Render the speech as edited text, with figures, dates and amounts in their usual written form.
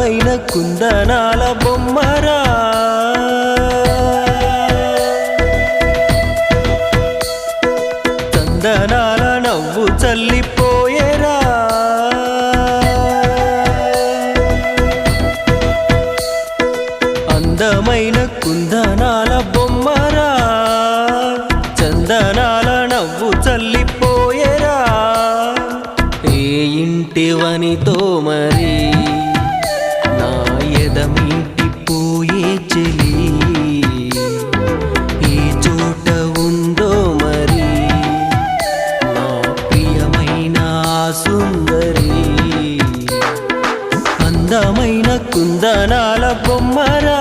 అందమైన కుందనాల బొమ్మరా చందనాల నవ్వు చల్లిపోయేరా అందమైన కుందనాల బొమ్మరా చందనాల నవ్వు చల్లిపోయేరా ఏ ఇంటివనితో మరి నా ఎదమింటిపోయే చెలి ఏ చోట ఉందో మరి నా ప్రియమైన సుందరి అందమైన కుందనాల బొమ్మరా